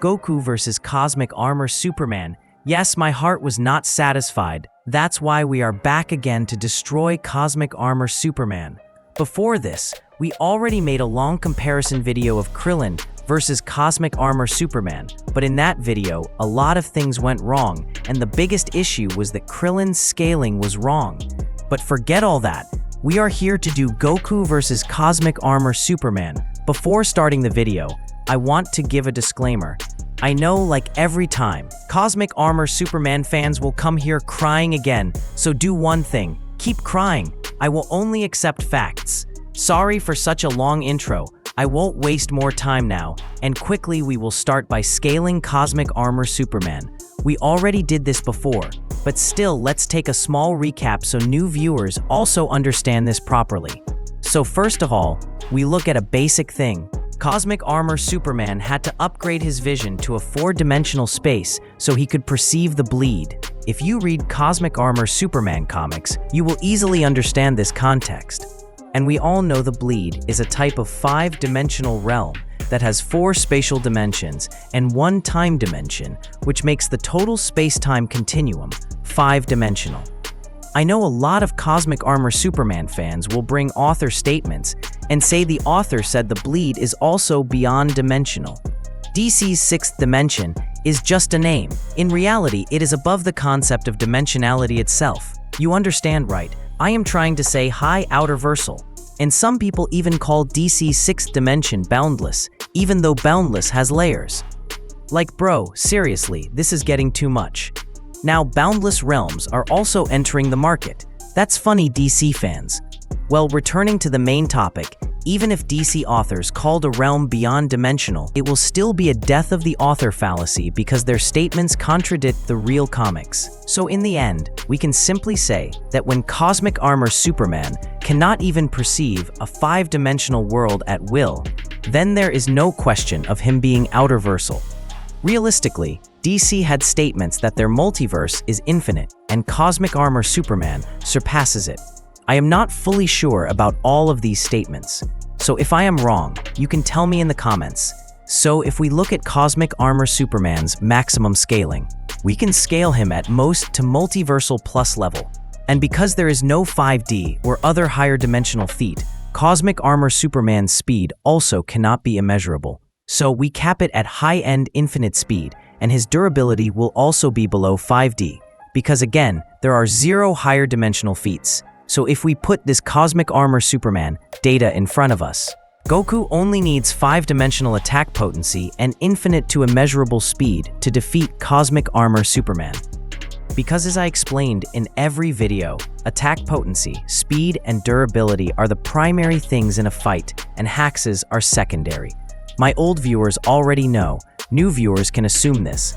Goku vs. Cosmic Armor Superman. Yes, my heart was not satisfied. That's why we are back again to destroy Cosmic Armor Superman. Before this, we already made a long comparison video of Krillin versus Cosmic Armor Superman, but in that video, a lot of things went wrong, and the biggest issue was that Krillin's scaling was wrong. But forget all that. We are here to do Goku vs. Cosmic Armor Superman. Before starting the video, I want to give a disclaimer. I know, like every time, Cosmic Armor Superman fans will come here crying again, so do one thing, keep crying. I will only accept facts. Sorry for such a long intro. I won't waste more time now, and quickly we will start by scaling Cosmic Armor Superman. We already did this before, but still let's take a small recap so new viewers also understand this properly. So first of all, we look at a basic thing. Cosmic Armor Superman had to upgrade his vision to a 4-dimensional space so he could perceive the bleed. If you read Cosmic Armor Superman comics, you will easily understand this context. And we all know the bleed is a type of 5-dimensional realm that has 4 spatial dimensions and 1 time dimension, which makes the total space-time continuum 5-dimensional. I know a lot of Cosmic Armor Superman fans will bring author statements and say the author said the bleed is also beyond dimensional. DC's 6th dimension is just a name. In reality, it is above the concept of dimensionality itself. You understand, right? I am trying to say high outerversal. And some people even call DC's 6th dimension boundless, even though boundless has layers. Like bro, seriously, this is getting too much. Now boundless realms are also entering the market. That's funny, DC fans. Well, returning to the main topic, even if DC authors called a realm beyond dimensional, it will still be a death of the author fallacy because their statements contradict the real comics. So in the end, we can simply say that when Cosmic Armor Superman cannot even perceive a 5-dimensional world at will, then there is no question of him being outerversal. Realistically, DC had statements that their multiverse is infinite, and Cosmic Armor Superman surpasses it. I am not fully sure about all of these statements, so if I am wrong, you can tell me in the comments. So if we look at Cosmic Armor Superman's maximum scaling, we can scale him at most to multiversal plus level. And because there is no 5D or other higher dimensional feat, Cosmic Armor Superman's speed also cannot be immeasurable. So we cap it at high-end infinite speed, and his durability will also be below 5D, because again, there are 0 higher dimensional feats. So if we put this Cosmic Armor Superman data in front of us, Goku only needs 5-dimensional attack potency and infinite to immeasurable speed to defeat Cosmic Armor Superman. Because as I explained in every video, attack potency, speed, and durability are the primary things in a fight, and hexes are secondary. My old viewers already know, new viewers can assume this.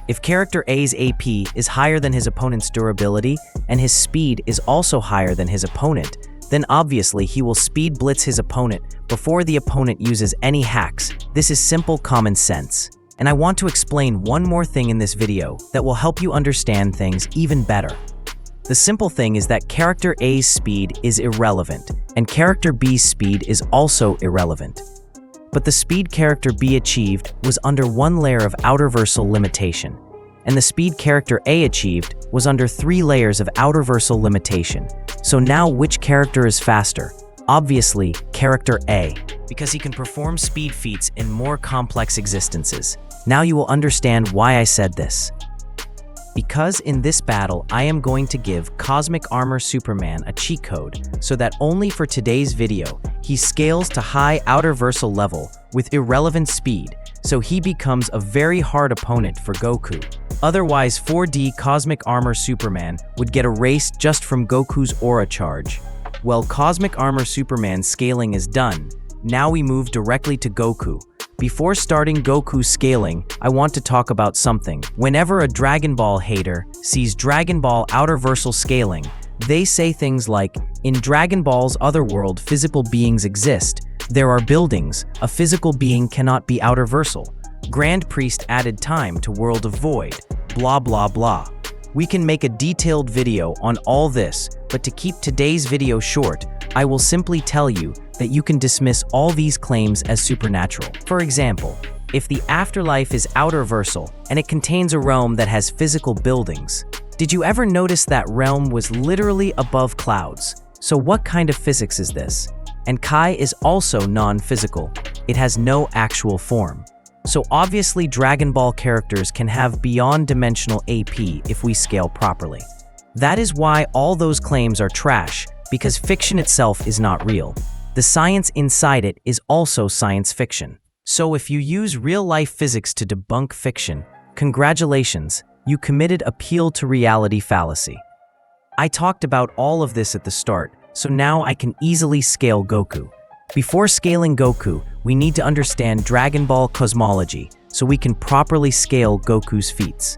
If character A's AP is higher than his opponent's durability, and his speed is also higher than his opponent, then obviously he will speed blitz his opponent before the opponent uses any hacks. This is simple common sense. And I want to explain one more thing in this video that will help you understand things even better. The simple thing is that character A's speed is irrelevant, and character B's speed is also irrelevant. But the speed character B achieved was under 1 layer of outerversal limitation, and the speed character A achieved was under 3 layers of outerversal limitation. So now which character is faster? Obviously, character A, because he can perform speed feats in more complex existences. Now you will understand why I said this. Because in this battle, I am going to give Cosmic Armor Superman a cheat code so that only for today's video, he scales to high outerversal level with irrelevant speed, so he becomes a very hard opponent for Goku. Otherwise, 4D Cosmic Armor Superman would get erased just from Goku's aura charge. Well, Cosmic Armor Superman's scaling is done. Now we move directly to Goku. Before starting Goku's scaling, I want to talk about something. Whenever a Dragon Ball hater sees Dragon Ball outerversal scaling, they say things like, in Dragon Ball's otherworld physical beings exist, there are buildings, a physical being cannot be outerversal. Grand Priest added time to World of Void, blah blah blah. We can make a detailed video on all this, but to keep today's video short, I will simply tell you that you can dismiss all these claims as supernatural. For example, if the afterlife is outerversal and it contains a realm that has physical buildings, did you ever notice that realm was literally above clouds? So what kind of physics is this? And Kai is also non-physical. It has no actual form. So obviously Dragon Ball characters can have beyond-dimensional AP if we scale properly. That is why all those claims are trash, because fiction itself is not real. The science inside it is also science fiction. So if you use real-life physics to debunk fiction, congratulations, you committed appeal to reality fallacy. I talked about all of this at the start, so now I can easily scale Goku. Before scaling Goku, we need to understand Dragon Ball cosmology so we can properly scale Goku's feats.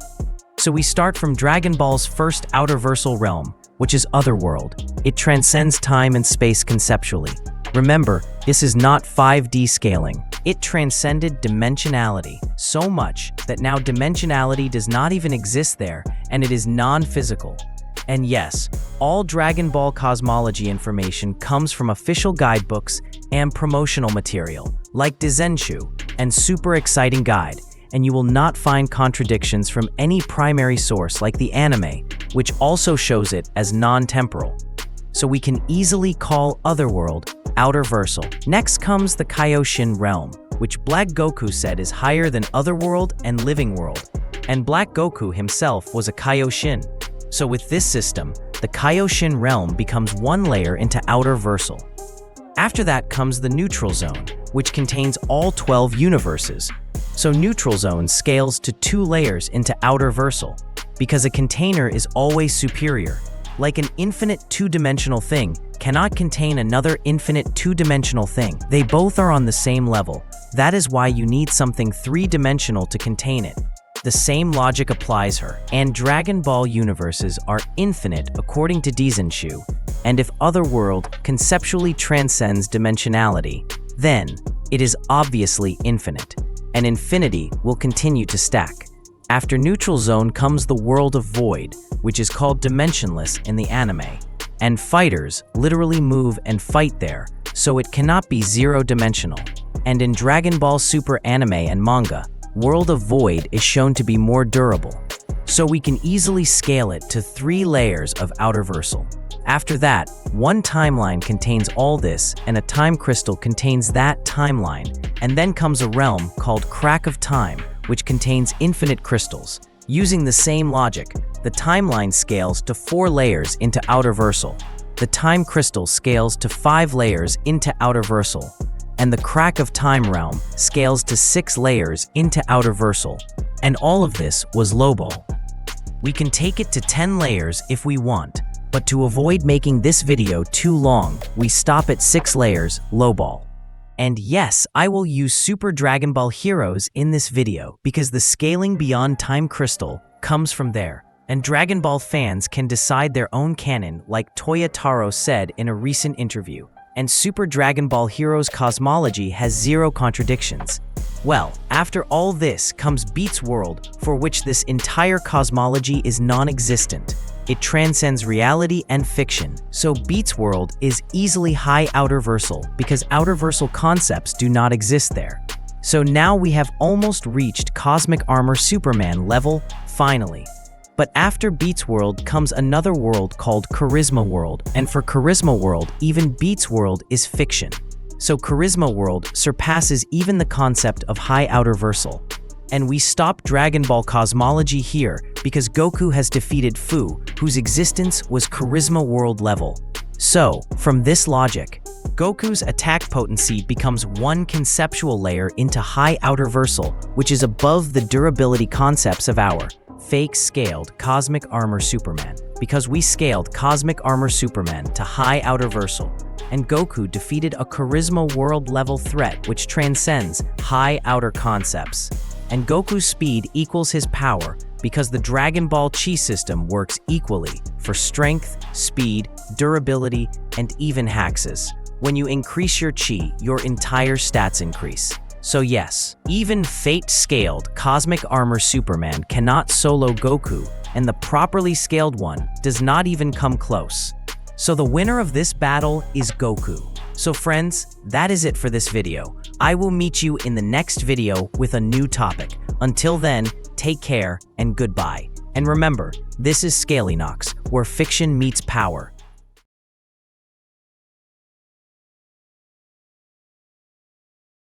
So we start from Dragon Ball's first outerversal realm, which is Otherworld. It transcends time and space conceptually. Remember, this is not 5D scaling. It transcended dimensionality so much that now dimensionality does not even exist there, and it is non-physical. And yes, all Dragon Ball cosmology information comes from official guidebooks and promotional material, like Dizenshu and Super Exciting Guide, and you will not find contradictions from any primary source like the anime, which also shows it as non-temporal. So we can easily call Otherworld outerversal. Next comes the Kaioshin realm, which Black Goku said is higher than Otherworld and Living World, and Black Goku himself was a Kaioshin. So with this system, the Kaioshin realm becomes one layer into outerversal. After that comes the neutral zone, which contains all 12 universes. So neutral zone scales to 2 layers into outerversal, because a container is always superior. Like an infinite 2-dimensional thing cannot contain another infinite 2-dimensional thing. They both are on the same level. That is why you need something 3-dimensional to contain it. The same logic applies here, and Dragon Ball universes are infinite according to Dizenshu, and if Otherworld conceptually transcends dimensionality, then it is obviously infinite, and infinity will continue to stack. After neutral zone comes the world of void, which is called dimensionless in the anime, and fighters literally move and fight there, so it cannot be 0-dimensional. And in Dragon Ball Super anime and manga, World of Void is shown to be more durable, so we can easily scale it to 3 layers of outerversal. After that, one timeline contains all this, and a time crystal contains that timeline, and then comes a realm called Crack of Time, which contains infinite crystals. Using the same logic, the timeline scales to 4 layers into outerversal, the time crystal scales to 5 layers into outerversal, and the Crack of Time realm scales to 6 layers into outerversal. And all of this was lowball. We can take it to 10 layers if we want, but to avoid making this video too long, we stop at 6 layers, lowball. And yes, I will use Super Dragon Ball Heroes in this video because the scaling beyond Time Crystal comes from there, and Dragon Ball fans can decide their own canon like Toya Taro said in a recent interview, and Super Dragon Ball Heroes cosmology has 0 contradictions. Well, after all this comes Beats World, for which this entire cosmology is non-existent. It transcends reality and fiction, so Beats World is easily high outerversal because outerversal concepts do not exist there. So now we have almost reached Cosmic Armor Superman level, finally. But after Beats World comes another world called Charisma World, and for Charisma World, even Beats World is fiction. So Charisma World surpasses even the concept of high outerversal. And we stop Dragon Ball cosmology here because Goku has defeated Fu, whose existence was Charisma World level. So, from this logic, Goku's attack potency becomes one conceptual layer into high outerversal, which is above the durability concepts of our fake scaled Cosmic Armor Superman, because we scaled Cosmic Armor Superman to high outerversal, and Goku defeated a Charisma World level threat which transcends high outer concepts. And Goku's speed equals his power because the Dragon Ball Chi system works equally for strength, speed, durability, and even hexes. When you increase your Chi, your entire stats increase. So yes, even Fate-scaled Cosmic Armor Superman cannot solo Goku, and the properly scaled one does not even come close. So the winner of this battle is Goku. So friends, that is it for this video. I will meet you in the next video with a new topic. Until then, take care and goodbye. And remember, this is Scalynox, where fiction meets power.